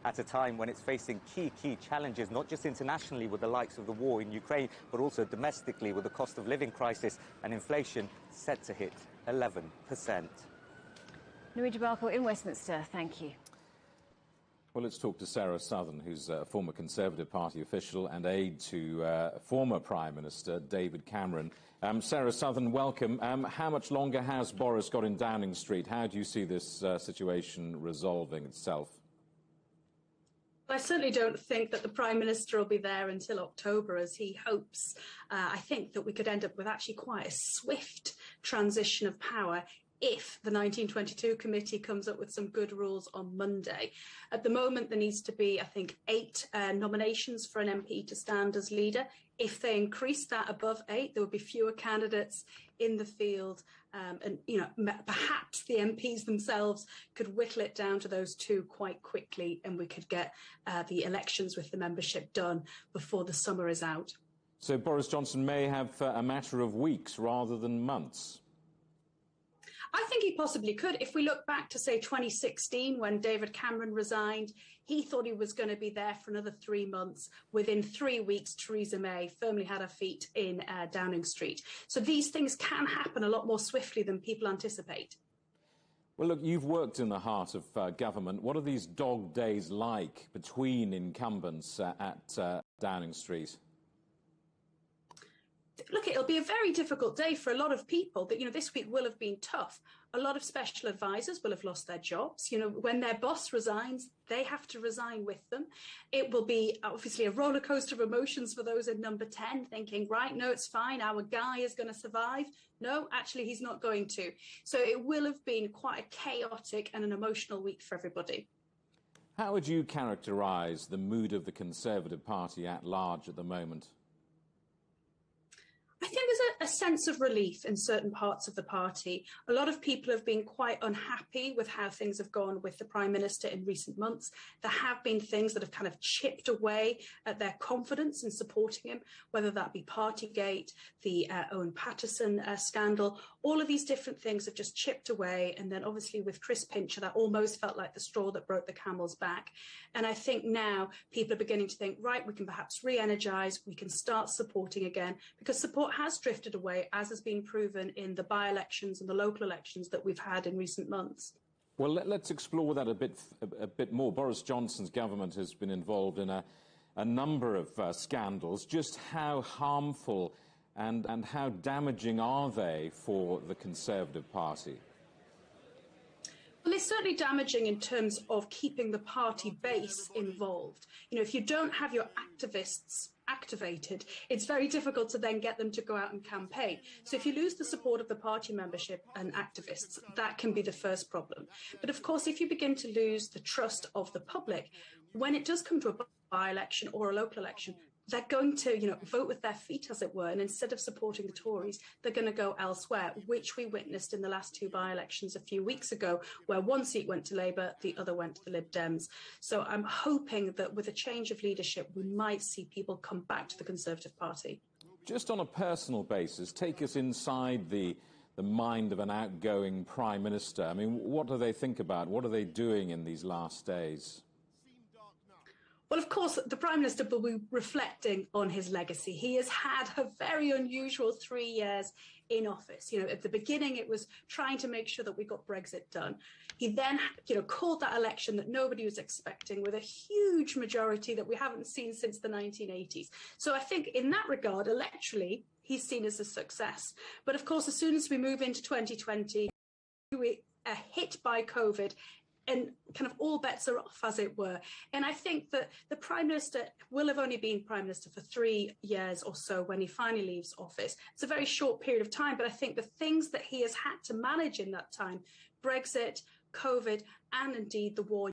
at a time when it's facing key challenges, not just internationally with the likes of the war in Ukraine, but also domestically with the cost of living crisis and inflation set to hit 11%. Louis Debarco in Westminster, thank you. Well, let's talk to Sarah Southern, who's a former Conservative Party official and aide to former Prime Minister David Cameron. Sarah Southern, welcome. How much longer has Boris got in Downing Street? How do you see this situation resolving itself? I certainly don't think that the Prime Minister will be there until October, as he hopes. I think that we could end up with actually quite a swift transition of power if the 1922 committee comes up with some good rules on Monday. At the moment, there needs to be, I think, 8 nominations for an MP to stand as leader. If they increase that above 8, there would be fewer candidates in the field, and perhaps the MPs themselves could whittle it down to those 2 quite quickly, and we could get the elections with the membership done before the summer is out. So Boris Johnson may have a matter of weeks rather than months. I think he possibly could. If we look back to, say, 2016, when David Cameron resigned, he thought he was going to be there for another 3 months. Within 3 weeks, Theresa May firmly had her feet in Downing Street. So these things can happen a lot more swiftly than people anticipate. Well, look, you've worked in the heart of government. What are these dog days like between incumbents at Downing Street? Look, it'll be a very difficult day for a lot of people. That this week will have been tough. A lot of special advisors will have lost their jobs. When their boss resigns, they have to resign with them. It will be obviously a roller coaster of emotions for those in number 10, thinking, right, no, it's fine, our guy is going to survive. No, actually, he's not going to. So it will have been quite a chaotic and an emotional week for everybody. How would you characterise the mood of the Conservative Party at large at the moment? I think there's a sense of relief in certain parts of the party. A lot of people have been quite unhappy with how things have gone with the Prime Minister in recent months. There have been things that have kind of chipped away at their confidence in supporting him, whether that be Partygate, the Owen Paterson scandal. All of these different things have just chipped away. And then obviously with Chris Pincher, that almost felt like the straw that broke the camel's back. And I think now people are beginning to think, right, we can perhaps re-energise, we can start supporting again, because support has drifted away, as has been proven in the by-elections and the local elections that we've had in recent months. Well, let's explore that a bit more. Boris Johnson's government has been involved in a number of scandals. Just how harmful and how damaging are they for the Conservative Party? Well, it's certainly damaging in terms of keeping the party base involved. If you don't have your activists activated, it's very difficult to then get them to go out and campaign. So if you lose the support of the party membership and activists, that can be the first problem. But of course, if you begin to lose the trust of the public, when it does come to a by-election or a local election, they're going to, vote with their feet, as it were, and instead of supporting the Tories, they're going to go elsewhere, which we witnessed in the last 2 by-elections a few weeks ago, where 1 seat went to Labour, the other went to the Lib Dems. So I'm hoping that with a change of leadership, we might see people come back to the Conservative Party. Just on a personal basis, take us inside the mind of an outgoing Prime Minister. I mean, what do they think about? What are they doing in these last days? Well, of course, the Prime Minister will be reflecting on his legacy. He has had a very unusual 3 years in office. At the beginning, it was trying to make sure that we got Brexit done. He then, called that election that nobody was expecting with a huge majority that we haven't seen since the 1980s. So I think in that regard, electorally, he's seen as a success. But of course, as soon as we move into 2020, we're hit by COVID, and kind of all bets are off, as it were. And I think that the Prime Minister will have only been Prime Minister for 3 years or so when he finally leaves office. It's a very short period of time, but I think the things that he has had to manage in that time, Brexit, COVID, and indeed the war